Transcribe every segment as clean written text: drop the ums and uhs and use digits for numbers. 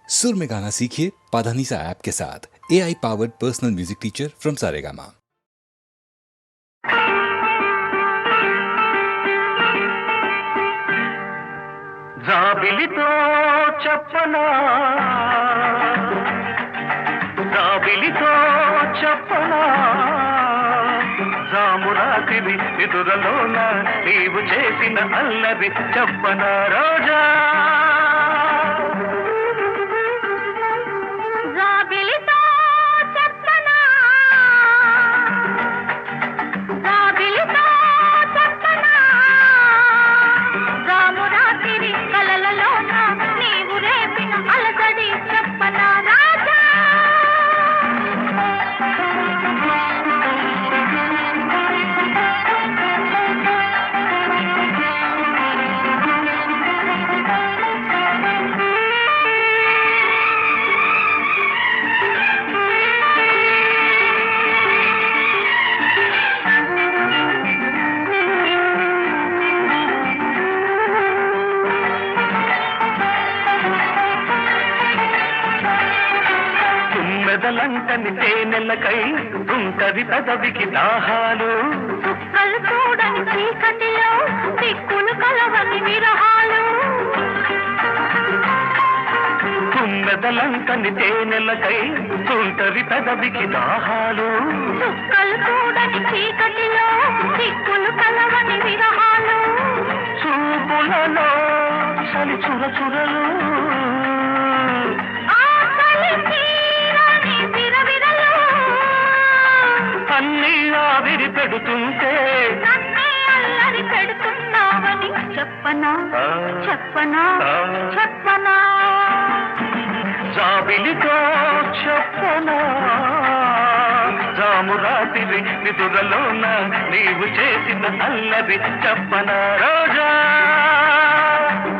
सुर में गाना सीखिए पाधानीसा ऐप के साथ। AI powered personal music teacher from Saregama. జాబిలితో చెప్పనా జాబిలితో చెప్పనా జామురాతివి నిదురలోన నీవు చేసిన అల్లరి చెప్పనా రోజా జాబిలితో చెప్పనా జాబిలితో చెప్పనా జామురాతివి కలలలోన నీవు రేపిన అలజడి చెప్పనా రాజా మెదలంటని తేనెలకై ఉంటది పెదవికి దాహాలు చుక్కలు చూడని చీకటిలో దిక్కులు కలవని విరహాలు మెదలంటని తేనెలకై ఉంటది పెదవికి దాహాలు చుక్కలు చూడని చీకటిలో దిక్కులు కలవని విరహాలు చూపులలో చలి చురచురలు ఆకలి తీరని విరవిరలు అన్నీ ఆవిరి పెడుతుంటే నన్నే అల్లరి పెడుతున్నావని చెప్పనా చెప్పనా చెప్పనా జాబిలితో చెప్పనా జామురాతివి నిదురలోన నీవు చేసిన అల్లరి చెప్పనా రోజా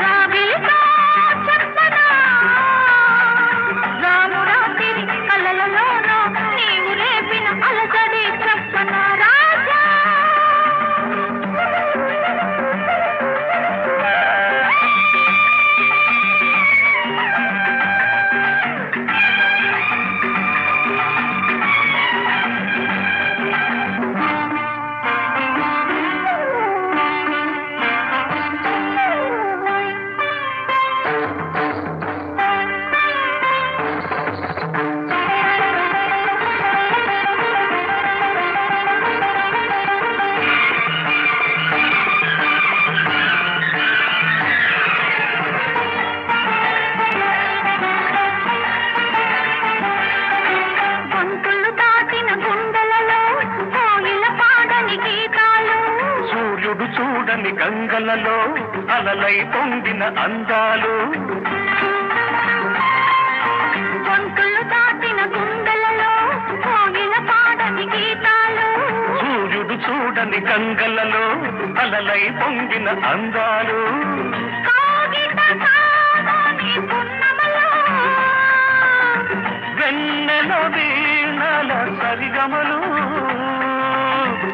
జాబిలితో చెప్పనా జామురాతిరి కలలలోన నీవు రేపిన అలజడి చెప్పనా రాజా గొంతులు దాటిన గుండెలలో కోయిల పాడని గీతాలు సూర్యుడు చూడని గంగలలో అలలై పొంగిన అందాలు గొంతులు దాటిన గుండెలలో కోయిల పాడని గీతాలు సూర్యుడు చూడని గంగలలో అలలై పొంగిన అందాలు కాగిత కాదని పున్నమలో వెన్నెల వీణల సరిగమలు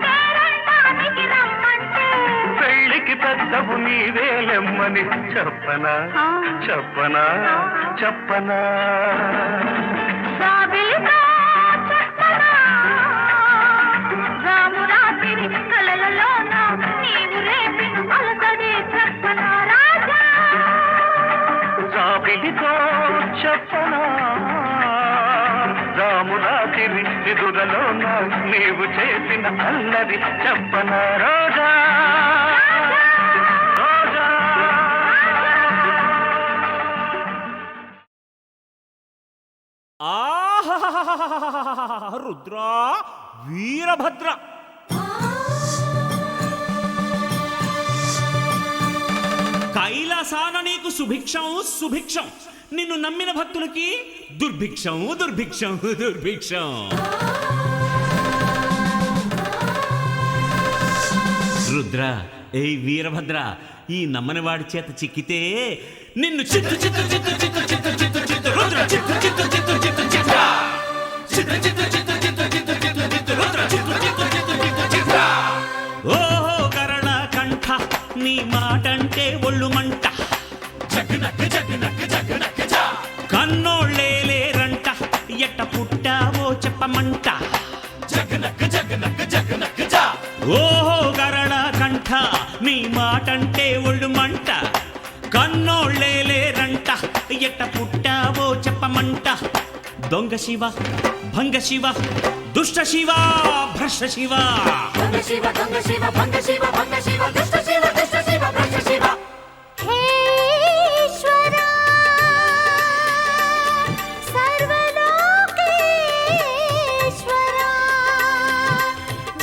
పేరంటానికి రమ్మంటే పెళ్ళికి పెద్దవు నీవేలెమ్మని చెప్పనా చెప్పనా చెప్పనా జాబిలితో చెప్పనా జామురాతిరి కలలలోన నీవు రేపిన అలజడి చెప్పనా రాజా జాబిలితో చెప్పనా రామురాతిరి నిదురలోన నీవు చేసిన అల్లరి చెప్పనా రోజా రోజా రుద్రా వీరభద్ర కైలాసాన నీకు సుభిక్షం సుభిక్షం, నిన్ను నమ్మిన భక్తులకి దుర్భిక్షం దుర్భిక్షం దుర్భిక్షం. రుద్ర ఏ వీరభద్ర, ఈ నమ్మని వాడి చేత చిక్కితే నిన్ను చిత్తు చిత్తు చిత్తు చిత్తు చిత్తు చిత్తు చిత్తు రుద్ర చిత్తు చిత్తు చిత్తు చిత్తు చిత్త చిత్తు చిత్తు చిత్తు చిత్తు చిత్తు చిత్తు చిత్తు రుద్ర చిత్తు చిత్తు చిత్తు చిత్తు చిత్త. ఓహో కరణ కంఠ నీ మాటంటే ఒళ్ళు మంట జగనక్క జగనక్క జగనక్క జా కన్నో ఎట్ట పుట్టావో చెప్పమంట ఓహో గరళ కంఠ నీ మాటంటే ఒళ్ళు మంట కన్నోళ్ళేలేరంట ఎట్ట పుట్టావో చెప్పమంట దొంగ శివ భంగ శివ దుష్ట శివ భ్రష్ట శివ దొంగ శివ దొంగ శివ భంగ శివ భంగ శివ దుష్ట శివ దుష్ట శివ భ్రష్ట శివ హే ఈశ్వరా సర్వలోకేశ్వరా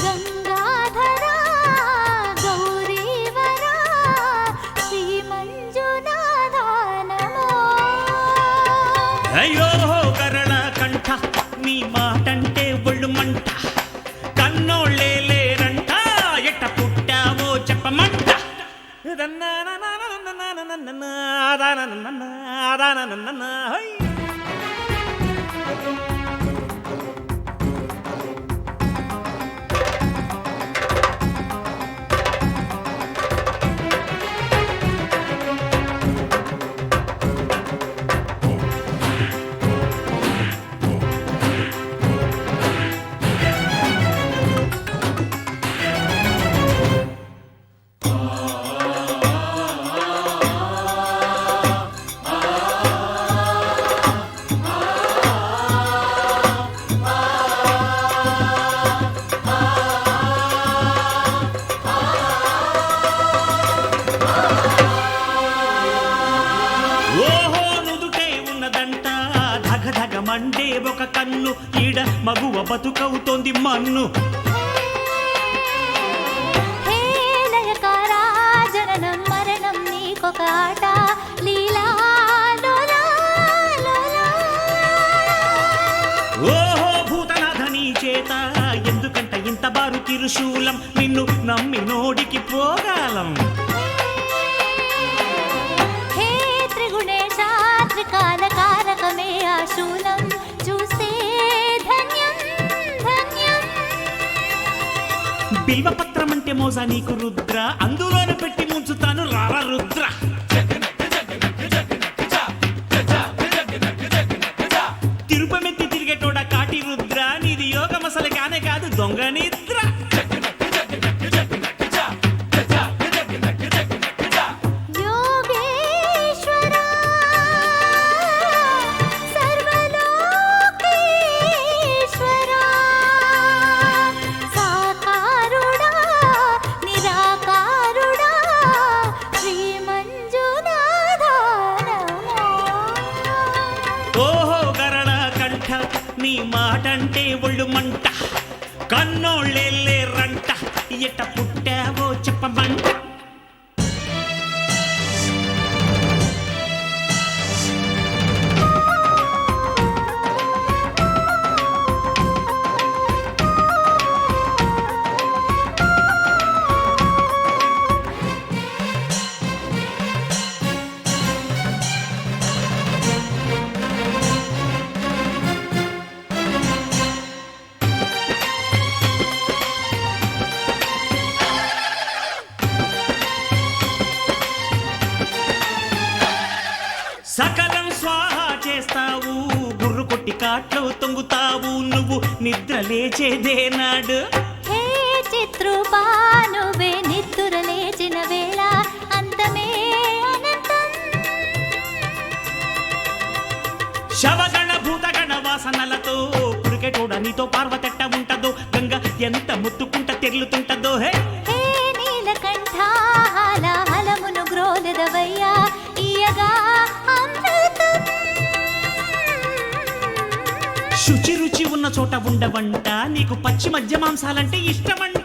గంగాధరా గౌరీవరా శ్రీ మంజునాథ నమో అయ్యో గరళ కంఠ నీ మాటంటే ఒళ్ళు మంట కన్నోళ్ళేలేరంట ఎట్ట పుట్టావో చెప్పమంట ఓహో నుదుటే ఉన్నదంట ధగ ధగ మండే ఒక కన్ను ఈడ మగువ బతుకవుతోంది మన్ను హే లయకారా జననం మరణం నీకొక ఆట లీలా లోలా లోలా ఓహో భూతనాథ నీ చేత ఎందుకంట ఇంత బారు తిరుశూలం నిన్ను నమ్మి నోడికి పోగాలం హే త్రిగుణేశ త్రికాల కారకమే ఆ శూలం చూస్తే ధన్యం ధన్యం బిల్వపత్రం అంటే మోజా నీకు రుద్ర అందులోనే పెట్టి ముంచుతాను రార రుద్ర తిరుపమెత్తి తిరిగేటోడ కాటి రుద్ర నీది యోగం అసలు కానే కాదు దొంగ నిద్ర యోగేశ్వరా సర్వలోకేశ్వరా సాకారుడా నిరాకారుడా శ్రీ మంజునాథ నమో ఓహో గరళ కంఠ నీ మాటంటే ఒళ్ళు మంట కన్నోళ్ళేలేరంట ఎట్ట పుట్టావో చెప్పమంట సకలం స్వాహా చేస్తావు గుర్రు కొట్టి కాట్లో తొంగుతావు నువ్వు నిద్ర లేచేదేనాడు హే చిత్రూపా నువ్వే నిద్దుర లేచిన వేళ అంతమే అనంతం శవగణ భూతగణ వాసనలతో పురికెటోడ నీతో పార్వతెట్ట ఉంటదో గంగ ఎంత ముత్తుకుంట తెర్లుతుంటదో హే హే నీలకంఠ హాలహలమును గ్రోలెదవయ్యా ఇయగా అమృతం శుచి రుచి ఉన్న చోట ఉండవంట నీకు పచ్చి మధ్య మాంసాలంటే ఇష్టమంట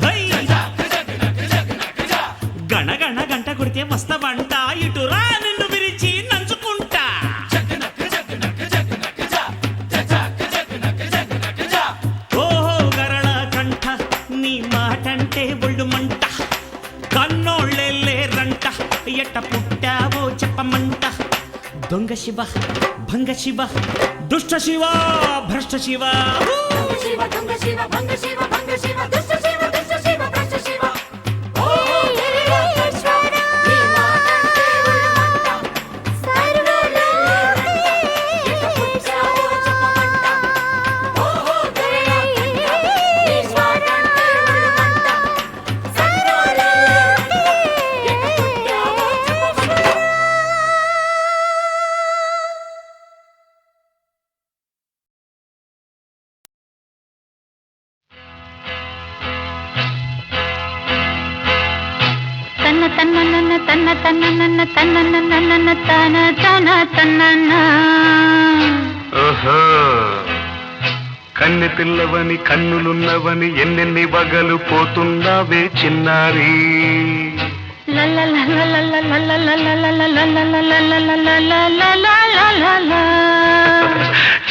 హై! గణ గణ గంట కొడితే వస్తవంట ఇటు రా నిన్ను విరిచి నంచుకుంటా ఓహో గరళ కంఠ నీ మాటంటే ఒళ్ళు మంట కన్నోళ్ళేలేరంట ఎట్ట పుట్టావో చెప్పమంట దొంగ శివ భంగ శివ దుష్ట శివ భ్రష్ట శివ దొంగ శివ దొంగ శివ భంగ శివ భంగ శివ దుష్ట శివ దుష్ట శివ భ్రష్ట శివ ఓ ఈశ్వరా నీ మాటంటే ఒళ్ళు మంట సర్వలోకేశ్వరా తన్నన్న తన్న తన్నన్న తన్నన్న తన తన తన్నన్న. ఓహో కన్నె పిల్లవని కన్నులున్నవని ఎన్నెన్ని వగలు పోతున్నావే చిన్నారి.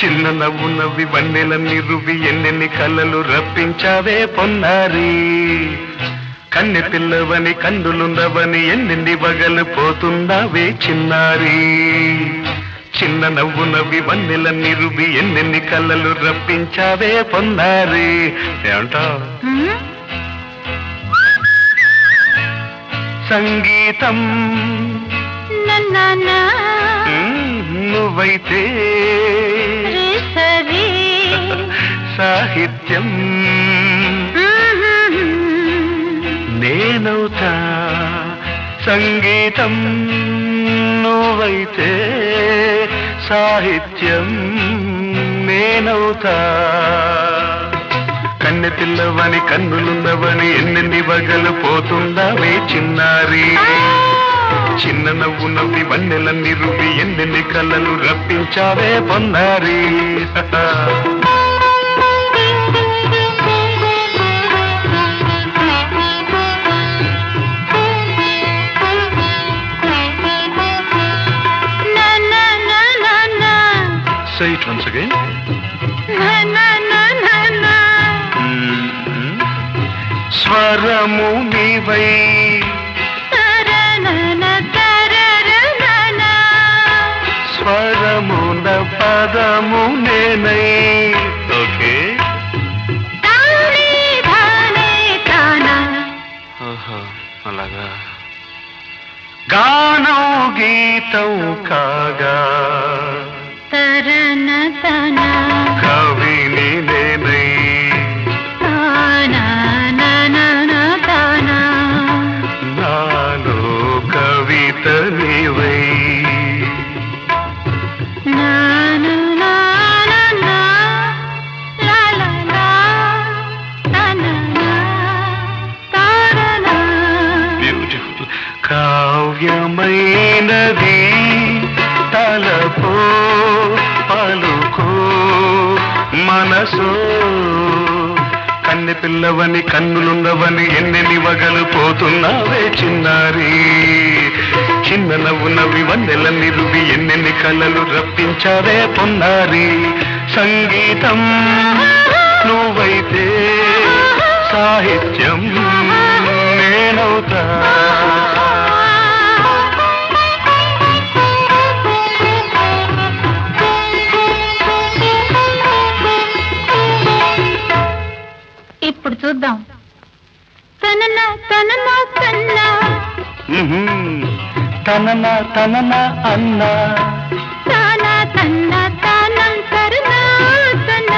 చిన్న నవ్వు నవ్వి వన్నెలన్నీ రువి ఎన్నెన్ని కళ్ళలు రప్పించావే పొన్నారి. కన్నె పిల్లవని కన్నులున్నవని ఎన్నెన్ని వగలు పోతున్నావే చిన్నారి. చిన్న నవ్వు నవ్వి వన్నెలన్నీ రువి ఎన్నెన్ని కళ్ళలు రప్పించావే పొన్నారి. ఏమంటావు? సంగీతం నువ్వైతే సాహిత్యం నేనవుతా. సంగీతం నువ్వైతే సాహిత్యం నేనవుతా. కన్నె పిల్లవని కన్నులున్నవని ఎన్నెన్ని వగలు పోతుందావే చిన్నారి. చిన్న నవ్వు నవ్వి వన్నెలన్నీ రువి ఎన్నెన్ని కళ్ళలు రప్పించావే పొన్నారి. Say it once again. స్వరము నీవై స్వరమున పదము నేనై. ఓకే అలాగా. గానం గీతం కాగా కవిని నేనై. నాలో కవిత నీవై. బ్యూటిఫుల్. కావ్యమైనది తలపో పలుకో మనసో. కన్నె పిల్లవని కన్నులున్నవని ఎన్నెన్ని వగలు పోతున్నావే చిన్నారి. చిన్న నవ్వు నవ్వి వన్నెలన్నీ రువి ఎన్నెన్ని కళ్ళలు రప్పించావే పొన్నారి. సంగీతం నువ్వైతే సాహిత్యం నేనవుతా. ఇప్పుడు చూద్దాం. తనన తనన తన్నా తనన తనన అన్నా. తాన తన్న తానం సరనా తన.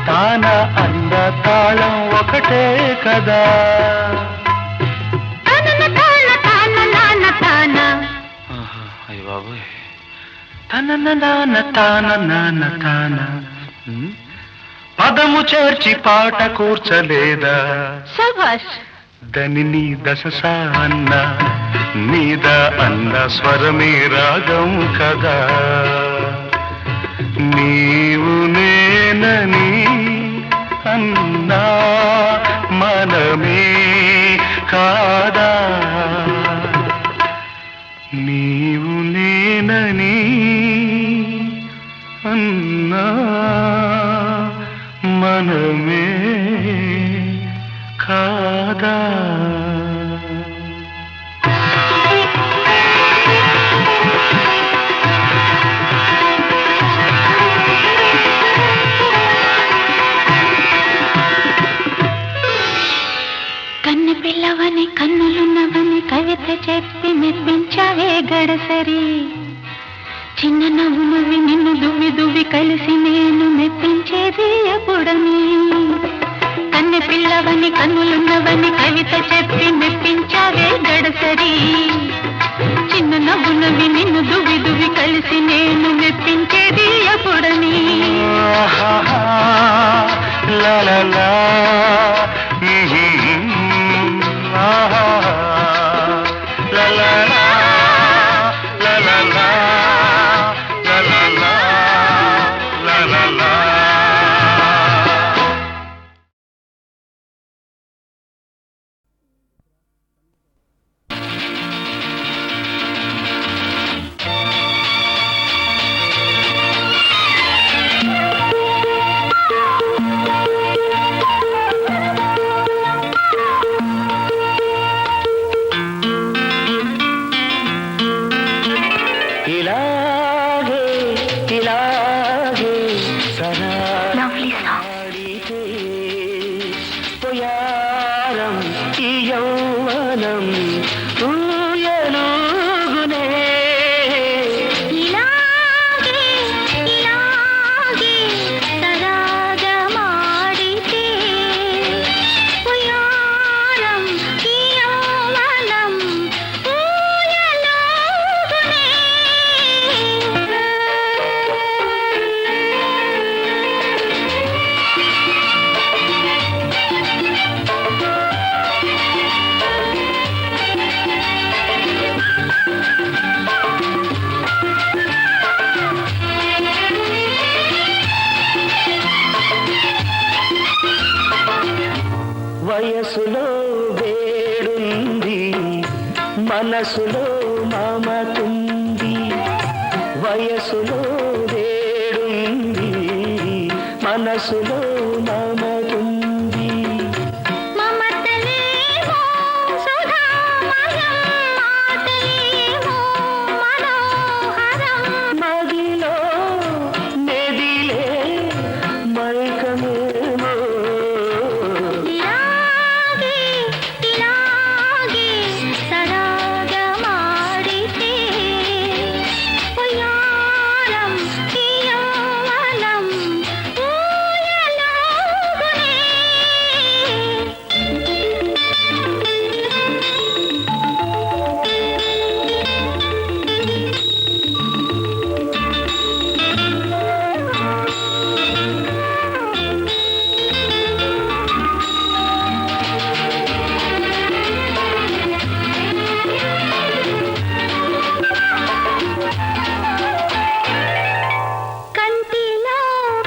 తాన అన్న తాళం ఒకటే కదా. తనన తాన తాన నాన తాన. అయ్య బాబోయ్. తనన నాన తాన నాన తాన. పదము చేర్చి పాట కూర్చలేదా. శభాష్. దని దశ అన్న మీద అన్న స్వరమే రాగం కదా. నీవు నేనని అన్నా మనమే కాదా. నీవు నేనని అన్నా మనమే కాదా. కన్నె పిల్లవని కన్నులున్నవని కవిత చెప్పి మెప్పించావే గడసరి. చిన్న నవ్వు నువ్వి నిన్ను దువ్వి దువ్వి కలిసి నేను మెప్పించేది ఎప్పుడని. కన్నె పిల్లవని కన్నులున్నవని కవిత చెప్పి మెప్పించావే గడసరి. చిన్న నవ్వు నువ్వి నిన్ను దువ్వి దువ్వి కలిసి నేను మెప్పించేది ఎప్పుడని. లా లా లా. లా ఇలాగే ఇలాగే Lovely song. సరాడితే పొయారం ఈ యౌవనం ఊయలుగునే ఇలాగే ఇలాగే సరాగమాడితే ఉయారం ఈ యౌవనం వయసులో వేడుంది మనసులో మమతుంది వయసులో వేడుంది మనసులో మమతుంది మమతలేమో సుధామయం మాటలేమో మనోహరం మదిలో మెదిలే మైకమేమో ఇలాగే ఇలాగే సరాగమాడితే ఉయారం ఈ యౌవనం ఊయలుగునే కంటిలో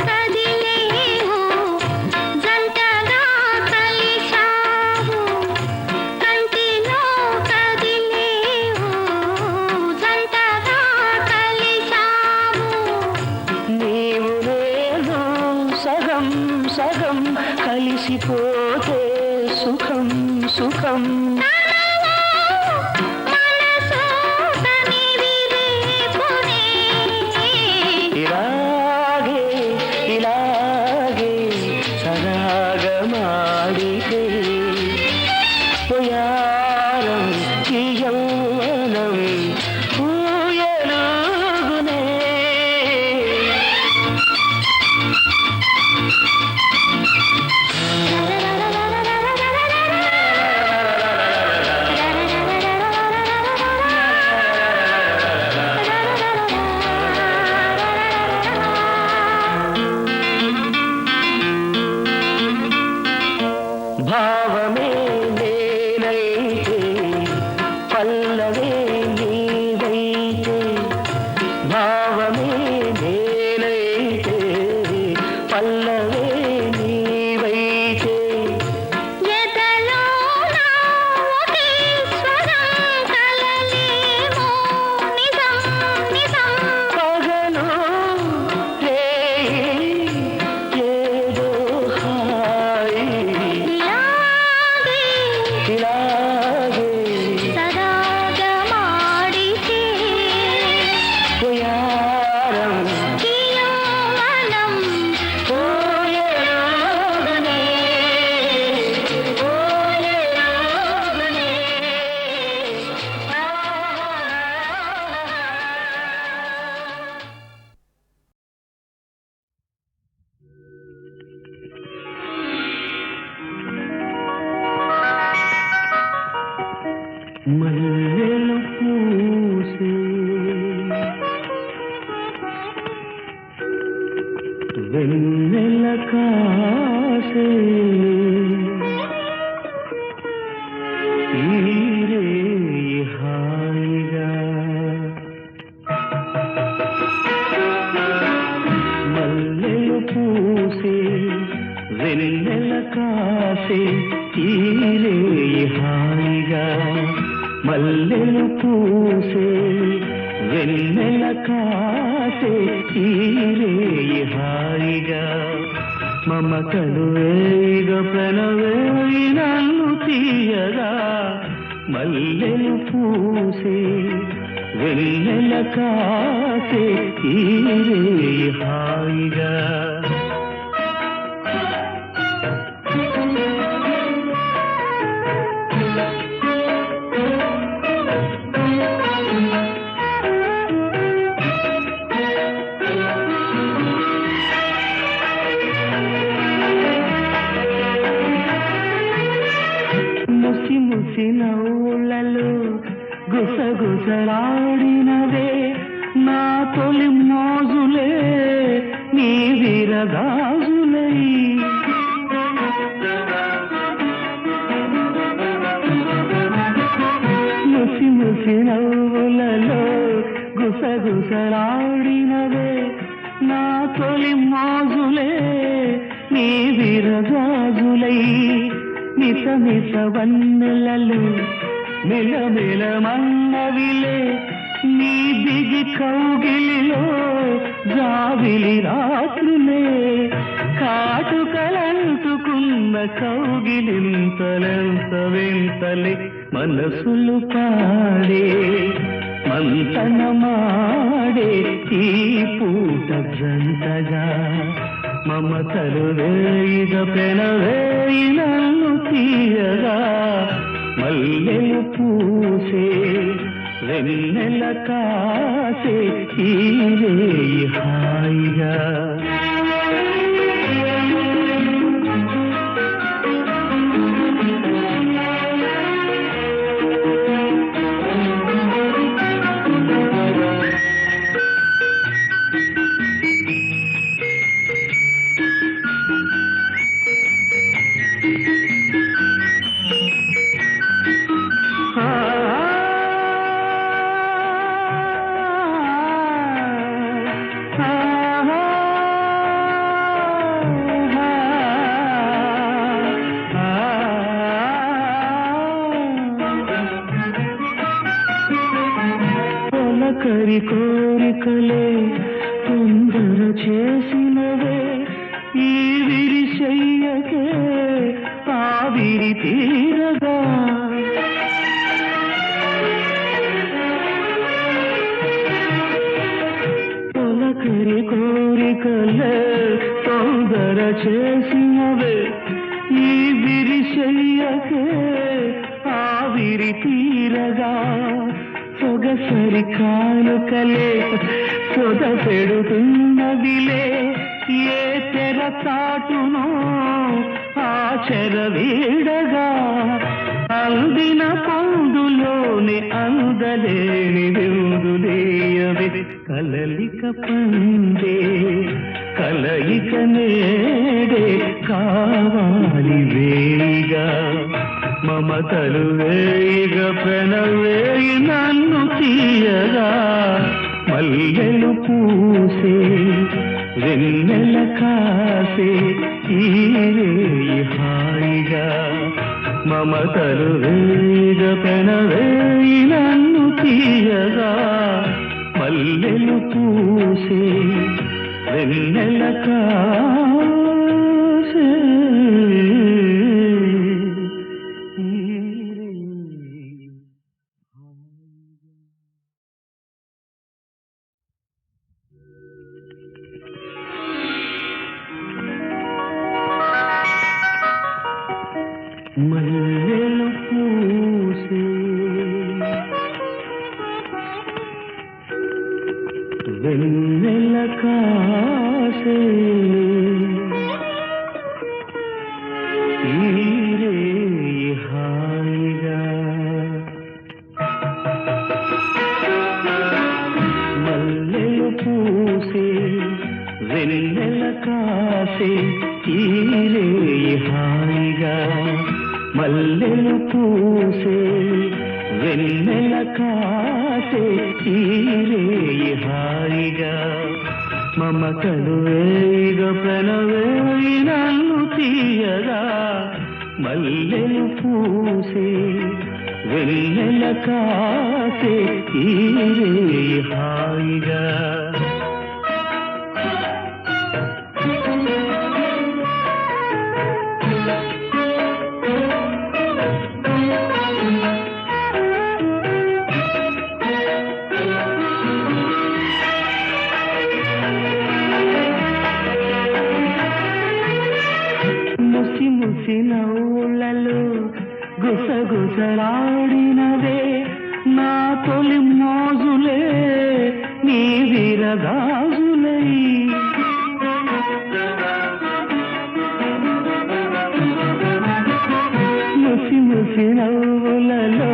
కదిలేవు జంటగా కలిశావు కంటిలో కదిలేవు జంటగా కలిశావు నీవు నేను సగం సగం కలిసిపోతే సుఖం సుఖం మనసు కనివిరేపునే ఇలాగే ఇలాగే సరాగమాడితే పొయారం ఈ యౌవనం ఊయలుగునే భావమే నేనైతే పల్లవే నీవైతే భావమే నేనైతే పల్లవే నీవైతే ఎదలో నా ఒకే స్వరం కలలేమో నిజం నిజం పగలు రేయి ఏదో హాయి ఇలాగే ఇలాగే సరాగమాడితే పొయారం ఈ యౌవనం ఊయలుగునే ఊయలుగునే మల్లెలు పూసే వెన్నెల కాసే ఈరే హాయిగా మల్లెలు పూసే వెన్నెల కాసే ఈరే హాయిగా మల్లెలు పూసే వెన్నెల కాసే ఈరే హాయిగా మమతలు వేగ ప్రణవేయి నన్ను తీయగా మల్లెలు పూసే వెన్నెల కాసే తీరే హాయిగా ముసి ముసి నవ్వులలో గుసగుసలాడినవే నా తొలి మోజులే నీ విరగాజులై ముసి ముసి నవ్వులలో గుసగుసలాడినవే నా తొలి మోజులే నీ విరగాజులై మిస మిస వన్నెలలో మెలమెల మన్నవిలే నీ దిగి కౌగిలిలో జావిలి రాత్రులే కాటుకలంటుకున్న కౌగిలింతలెంత వింతలే మనసులు పాడే మంతనమాడే ఈ పూట జంటగా మమతలు వేయిగ పెనవేయి నన్ను తీయగా మల్లెలు పూసే వెన్నెల కాసే తీరే హాయిగా కరి కోరికలే తొందర చేసినవే ఈ విరిశయ్యకే ఆవిరి తీరగా తొలకరి కోరికలే తొందర చేసినవే ఈ విరిశయ్యకే ఆవిరి తీరగా సొగసరి కానుకలే సొద పెడుతున్నదిలే ఏ తెర చాటునో ఆ చెర వీడగా అందిన పొందులోని అందలేని విందులేయవి కలలిక పండే కలయిక నేడే కావాలి వేయిగా మమతలు వేయిగ పెనవేయి నన్ను తీయగా మల్లెలు పూసే వెన్నెల కాసే తీరే హాయిగా మమతలు వేయిగ పెనవేయి నన్ను తీయగా మల్లెలు పూసే వెన్నెల కాసే మల్లెలు పూసే వెన్నెల కాసే తీరే హాయిగా మల్లెలు పూసే వెన్నెల కాసే తీరే హాయిగా మల్లెలు పూసే వెన్నెల కాసే తీరే హాయిగా మమతలు వేయిగ ప్రణవేయి నన్ను తీయగా మల్లెలు పూసే వెన్నెల కాసే తీరే హాయిగా గుసగుసలాడినవే నా తొలి మోజులే నీ విరగాజులై ముసి ముసి నవ్వులలో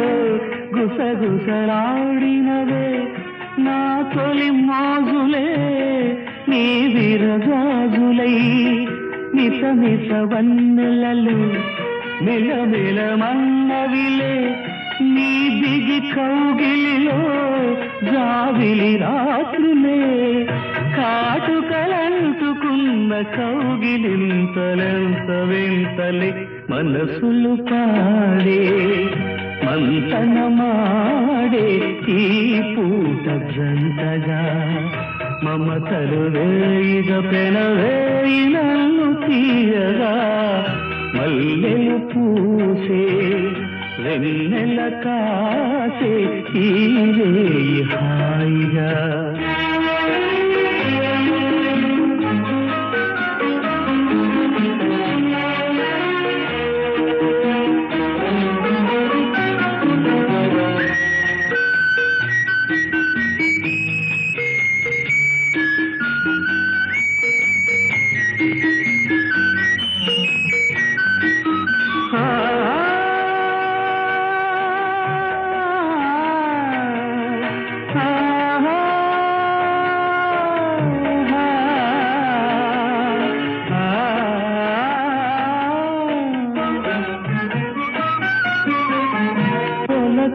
గుసగుసలాడినవే నా తొలి మోజులే నీ విరగాజులై మిస మిస వన్నెలలో మిలమిలమన్నవిలే నీ దిగి కౌగిలిలో జావిలి రాత్రులే కాటుకలంటుకున్న కౌగిలింతలెంత వింతలే మనసులు పాడే మంతనమాడే ఈ పూట జంటగా మమతలు వేయిగ పెనవేయి నన్ను తీయగా మల్లెలు పూసే వెన్నెల కాసే ఈ రేయి హాయిగా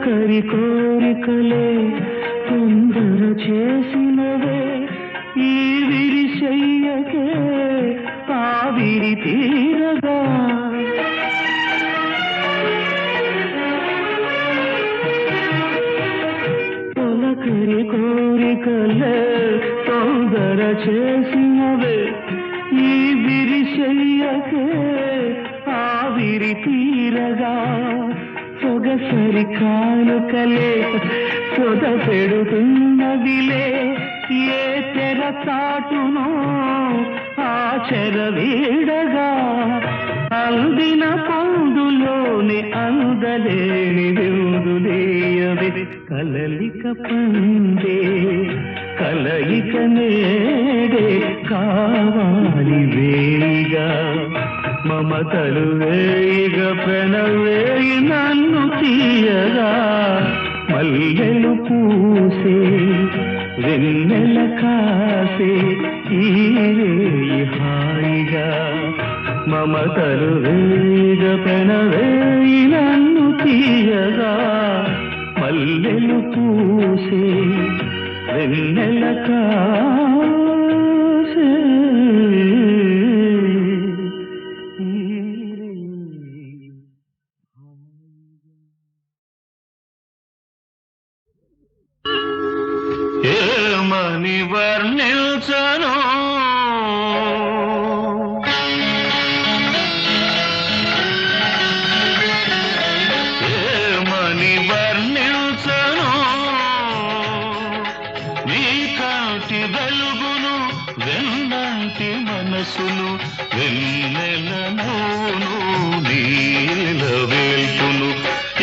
కరి కోరికలే తొందర చేసినవే ఈ విరిశయ్యకే ఆవిరి తీరగా తొలకరి కోరికలే తొందర చేసినవే ఈ విరిశయ్యకే ఆవిరి తీరగా సొగసరి కానుకలే సొద పెడుతున్నదిలే ఏ తెర చాటునో ఆ చెర వీడగా అందిన పొందులోని అందలేని విందులేయవి కలలిక పండే కలయిక నేడే కావాలి వేగా మమతలు వేయిగ పెనవేయి నన్ను తీయగా మల్లెలు పూసే వెన్నెల కాసే ఈ రేయి హాయిగా మమతలు వేయిగ పెనవేయి నన్ను తీయగా మల్లెలు పూసే వెన్నెల కాసే ఏమని వర్ణించను ఏమని వర్ణించను నీ కాంతి వెలుగును వెన్నంటి మనసును వెన్నెలను నీల వేల్పును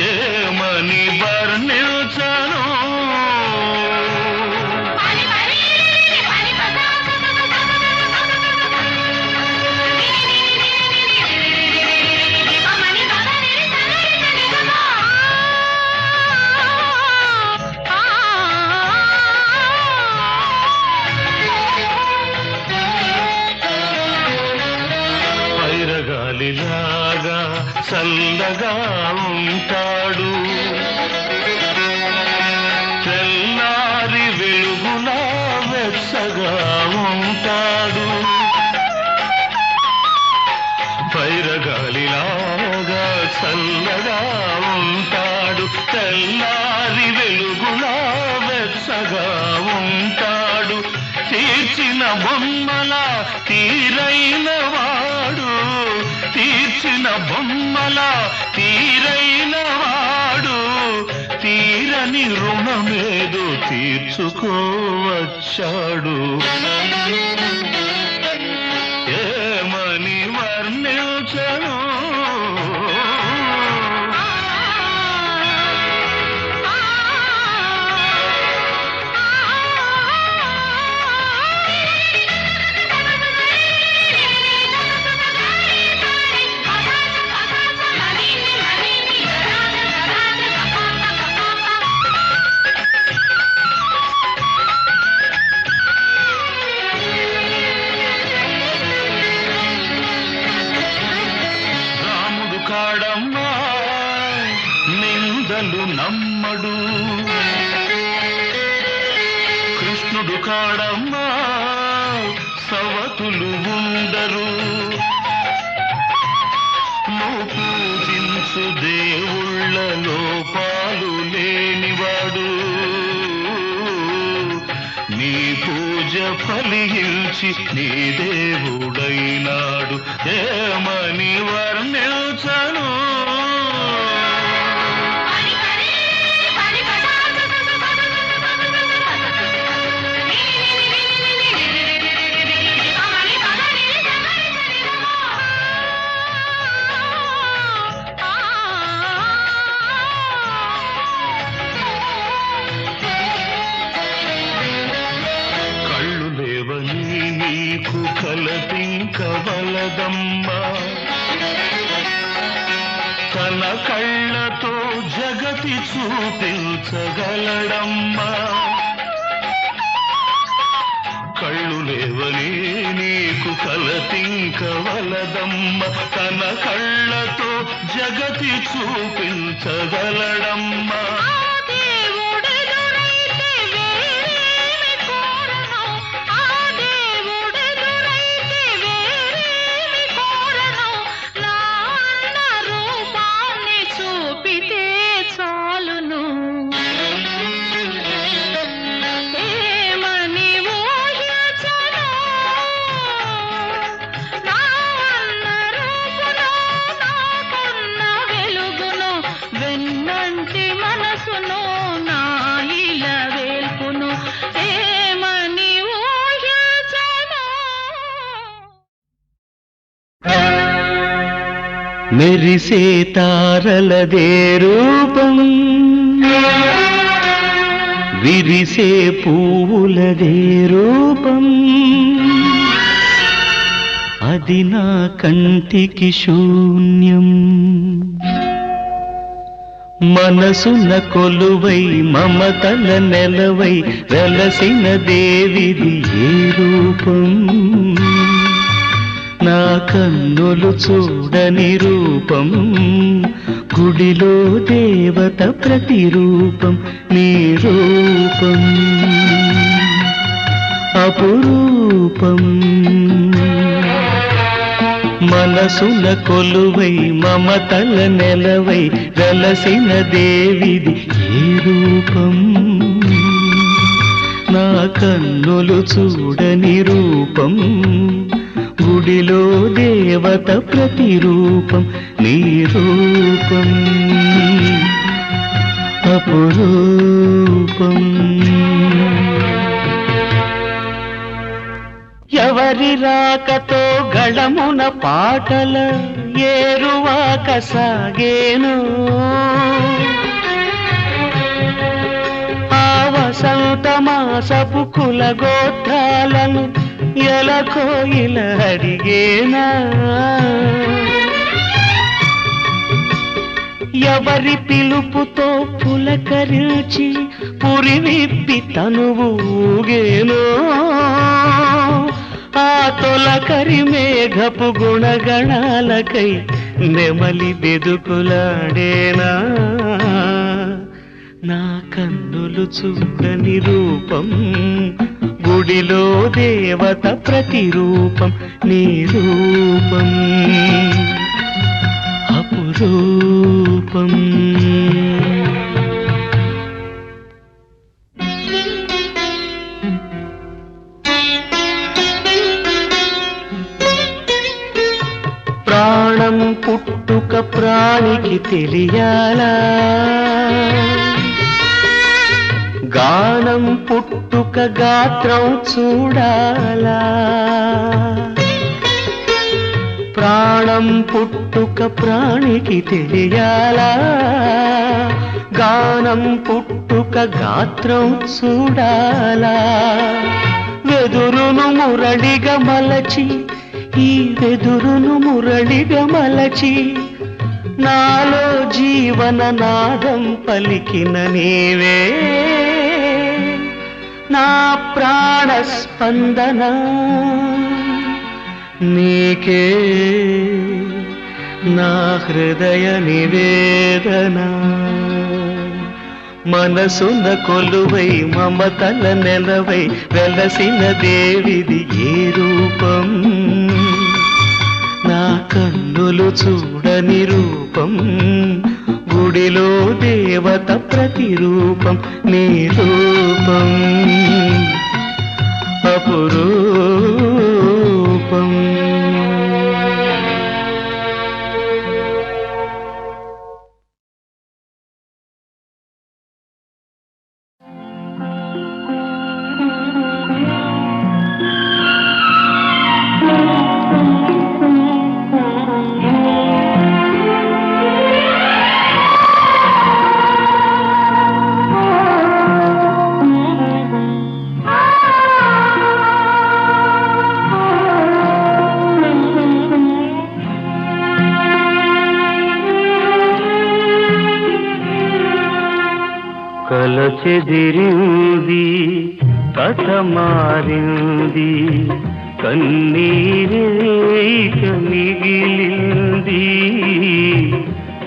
ఏమని వర్ణించను గాలిలాగా చల్లగా ఉంటాడు తెల్లారి వెలుగులా వెచ్చగా ఉంటాడు పైరగాలిలాగా చల్లగా ఉంటాడు తెల్లారి వెలుగులా వెచ్చగా ఉంటాడు తీర్చిన బొమ్మల తీరైన వాడు తీర్చిన బొమ్మల తీరైన వాడు తీరని రుణమేదో తీర్చుకోవచ్చాడు ఏమని వర్ణించను కాడమ్మా సవతులు ఉండరు. నువ్వు పూజించు దేవుళ్ళ లోపాలు లేనివాడు. నీ పూజ ఫలించి నీ దేవుడైనాడు. ఏమని వర్ణించను కలతింకవలదమ్మా. తన కళ్ళతో జగతి చూపించగలడమ్మా. కళ్ళు లేవని నీకు కలతింకవలదమ్మా. తన కళ్ళతో జగతి చూపించగలడమ్మా. మెరిసే తారలదే రూపం, విరిసే పువ్వులదే రూపం. అది నా కంటికి శూన్యం. మనసున కొలువై మమతల నెలవై వెలసిన దేవిది ఏ రూపం. నా కన్నులు చూడని రూపం, గుడిలో దేవత ప్రతిరూపం. నీ రూపం అపురూపం. మనసున కొలువై మమతల నెలవై వెలసిన దేవిది ఏ రూపం. నా కన్నులు చూడని రూపం, గుడిలో దేవత ప్రతిరూపం. నీ రూపం అపురూపం. ఎవరి రాకతో గళమున పాటల ఏరువాక సాగేను. ఆ వసంత మాసపు కుల గోత్రాలను ఎలకోయిల అడిగేనా. ఎవరి పిలుపుతో పులకరించి పురివిప్పి తనువు ఊగేనో. ఆ తొలకరి మేఘపు గుణగణాలకై నెమలి బెదుకులాడేనా. నా కన్నులు చూడని రూపం, గుడిలో దేవత ప్రతిరూపం. నీ రూపం అపురూపం. ప్రాణం పుట్టుక ప్రాణికి తెలియాలా, గానం పుట్టుక గాత్రం చూడాలా. ప్రాణం పుట్టుక ప్రాణికి తెలియాలా, గానం పుట్టుక గాత్రం చూడాలా. వెదురును మురళిగా మలచి, ఈ వెదురును మురళిగా మలచి, నాలో జీవన నాదం పలికిన నీవే. నా ప్రాణ స్పందన నీకే, నా హృదయ నివేదన. మనసున కొలువై మమతల నెలవై వెలసిన దేవిది ఏ రూపం నా కన్నులు చూడని రూపం గుడిలో దేవత ప్రతిరూపం నీ రూపం అపురూపం కలచెదిరింది కథ మారింది కన్నీరేక మిగిలింది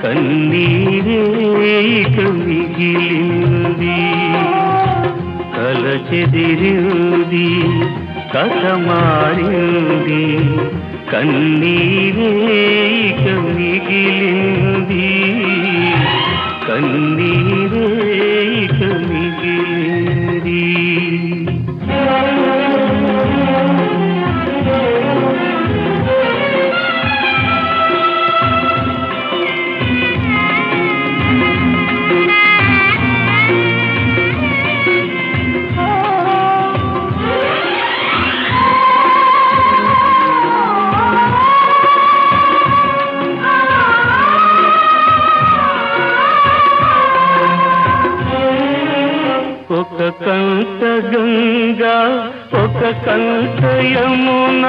కన్నీరేక మిగిలింది కలచెదిరింది కథ మారింది కన్నీరేక మిగిలింది కన్నీరేక మిగిలింది ఒక కంట గంగా ఒక కంట యమున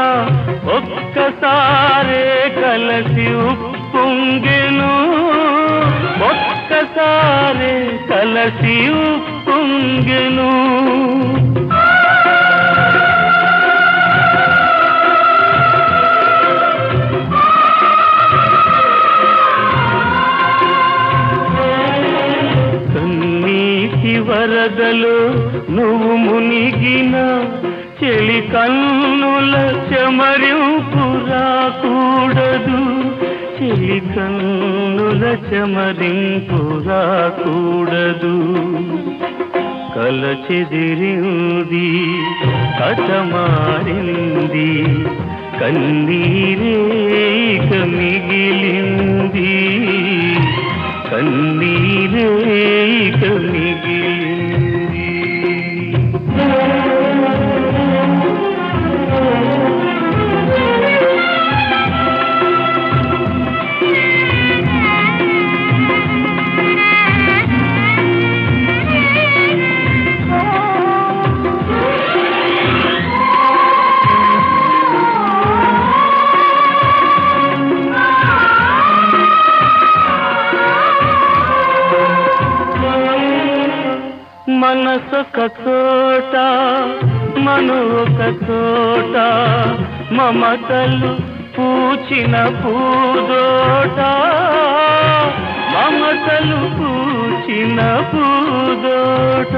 ఒక్కసారే కలసి ఉప్పొంగెను ఒక్కసారే కలసి ఉప్పొంగెను వరదలు నువ్వు మునిగిన చెలి కన్నుల చెమరింపు రాకూడదు చెలి కన్నుల చెమరింపు రాకూడదు కలచెదిరింది కథ మారింది కన్నీరేక మిగిలింది కన్నీరేక మిగిలింది మనసొక చోట మను ఒక చోట మమతలు పూచిన పూదోట మమతలు పూచిన పూదోట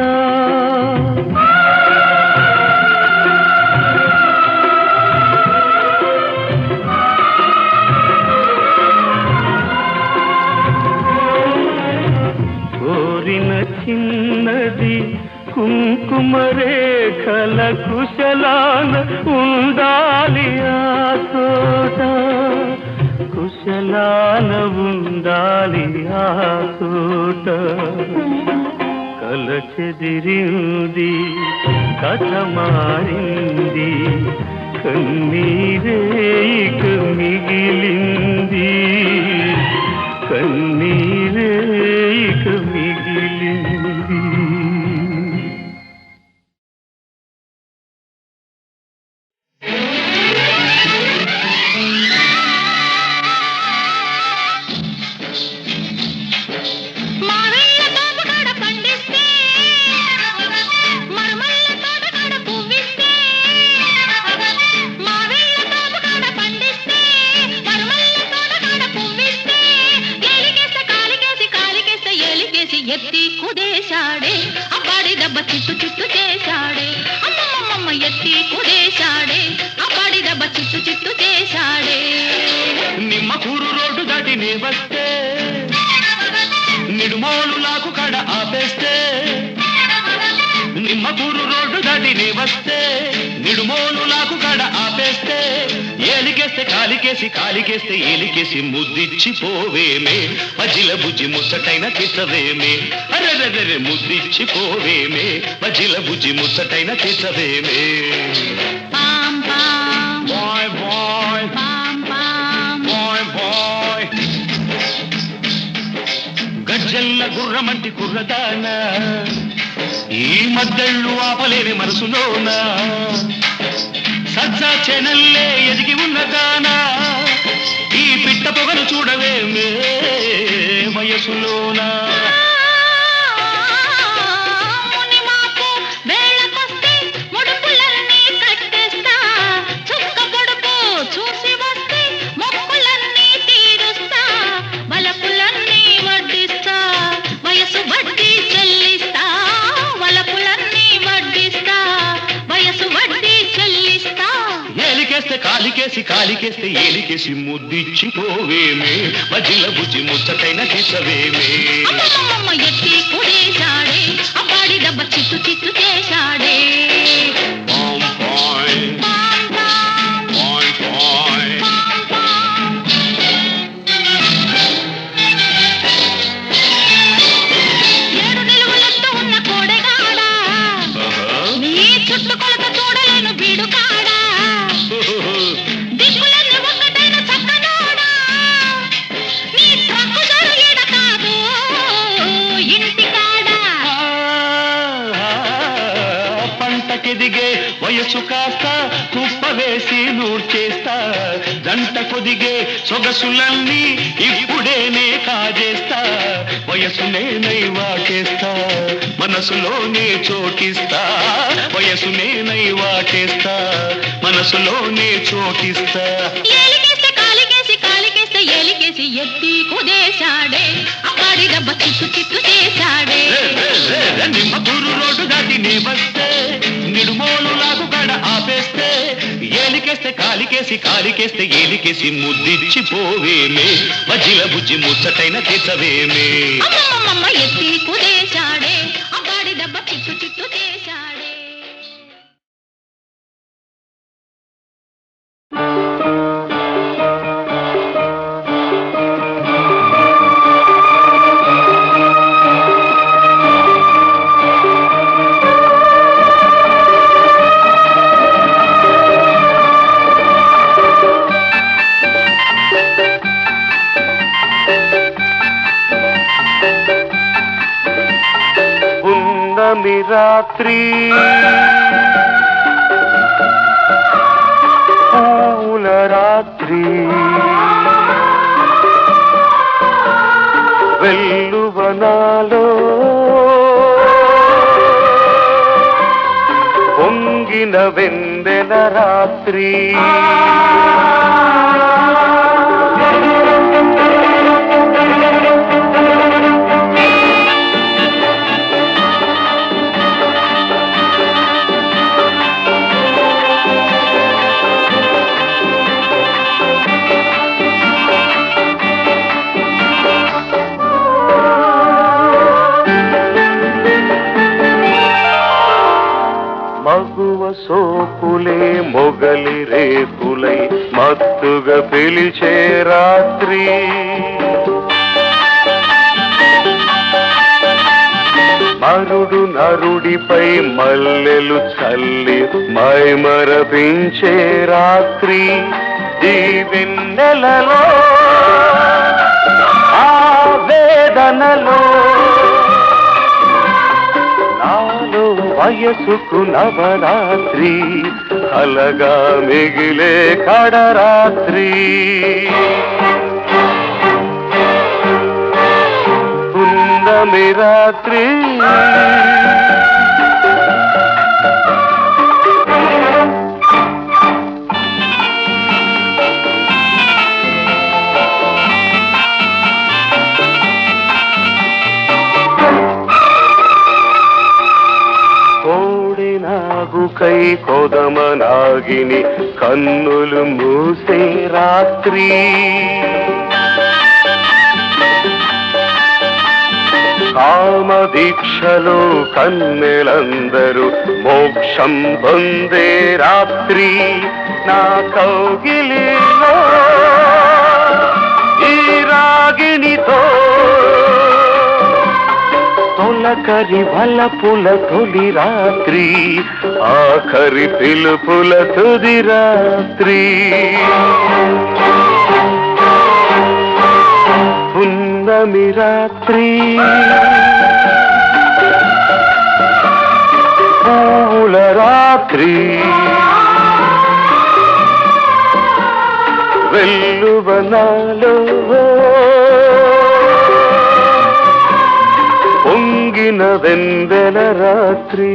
కోరిన చిన్నది కుంకుమ రేఖల కుశలాన ఉండాలి ఆ చోట కుశలాన ఉండాలి ఆ చోట కలచెదిరింది కథ మారింది కన్నీరేక మిగిలింది కన్నీరేక మిగిలింది మావేళ్ళ కుదేశాడే అబ్బాడి దెబ్బ చిత్తు చిత్తు చేశాడే అమ్మమ్మమ్మ ఎత్తి కుదేశాడే అబ్బాడి దెబ్బ చిత్తు చిత్తు చేశాడే నిమ్మకూరు రోడ్డు దాటి నీ వస్తే నిడుమోలు లాకు కడ ఆపేస్తే నిమ్మకూరు రోడ్డు దాటి నీ వస్తే నిడుమోలు లాకు కడ ఆపేస్తే ఏలికేస్తే కాలికేసి ఏలికేసి ముద్దిచ్చి పోవేమే మజిల బుజ్జి ముచ్చటైన తీసవేమే అరెరెరె ముద్దిచ్చి పోవేమే మజిల బుజ్జి ముచ్చటైన తీసవేమే పాం పాం బాయ్ బాయ్ పాం పాం బాయ్ బాయ్ గజ్జల్ల గుర్రమంటి కుర్రదానా ఈ మద్దళ్ళు ఆపలేని మనసులోన సజ్జా చెనల్లే ఎదిగి ఉన్నదానా ఈ పిట్ట పొగను చూడవేమే వయసులోనా మునిమాపు వేళకొస్తే ముడుపులన్నీ కట్టేస్తా చుక్క పొడుపు చూసి వస్తే మొక్కులన్నీ తీరుస్తా వలపులన్నీ వడ్డిస్తా వయసు వడ్డీ చెల్లిస్తా వలపులన్నీ వడ్డిస్తా వయసు వడ్డీ చెల్లిస్తా కాలికేస్తే ఏలికేసి ముద్దిచ్చి పోవేమే మజిల బుజ్జి ముచ్చటైన తీసవేమే అమ్మమ్మమ్మ ఎత్తి కుదేశాడే అబ్బాడి దెబ్బ చిత్తు చిత్తు చేశాడే పాం పాయ్ పాం పాం పాయ్ పాయ్ పాం పాం. ఏడు నిలువులెత్తు ఉన్న కోడెగాడా నీ చుట్టుకొలత చూడలేను బీడుకాడా దిక్కులన్నీ ఒక్కటైన చక్కనోడా నీ ట్రక్కు జరు ఈడ కాదు ఇంటికాడా పంటకెదిగే వయసు కాస్త కుప్ప వేసి నూర్చేస్తా జంట కొదిగే సొగసులన్నీ ఇప్పుడేనే కాజేస్తా వయసునే వాటేస్తా మనసులోనే చోటిస్తా వయసునే వాటేస్తా మనసులోనే చోటిస్తా ఏలికేస్తే కాలికేస్తే ఏలికేసి ఎత్తి కుదేశాడే అబ్బాడి దెబ్బ చిత్తు చిత్తు చేశాడే నిమ్మకూరు రోడ్డు దాటి నీ వస్తే నిడుమోలు లాగు కడ ఆపేస్తే కాలికేస్తే ఏలికేసి ముద్దిచ్చి పోవేమే మజిల బుజ్జి ముచ్చటైన తీసవేమే అమ్మమ్మమ్మ ఎత్తి కుదేశాడే అబ్బాడి దెబ్బ చిత్తు చిత్తు చేశాడే పున్నమి రాత్రి పూల రాత్రి వెల్లువనాలో పొంగిన వెందెన రాత్రి మగువ సోపులే మొగలి రేకులై మత్తుగా పిలిచే రాత్రి మరుడు నరుడిపై మల్లెలు చల్లి మైమరపించే రాత్రి ఈ వెన్నెలలో ఆ వేదనలో నాలో వయసుకు నవరాత్రి కలగా మిగిలే కడరాత్రి పున్నమి రాత్రి కొదమనాగిని కన్నులు మూసే రాత్రి కామదీక్షలో కన్నెలందరూ మోక్షం పొందే రాత్రి నా కౌగిలిలో ఈ రాగిణితో తొలకరి వలపుల తొలి రాత్రి ఆఖరి పిలుపుల తుది రాత్రి పున్నమి రాత్రి పూల రాత్రి వెల్లువనాలో పొంగిన వెందెల రాత్రి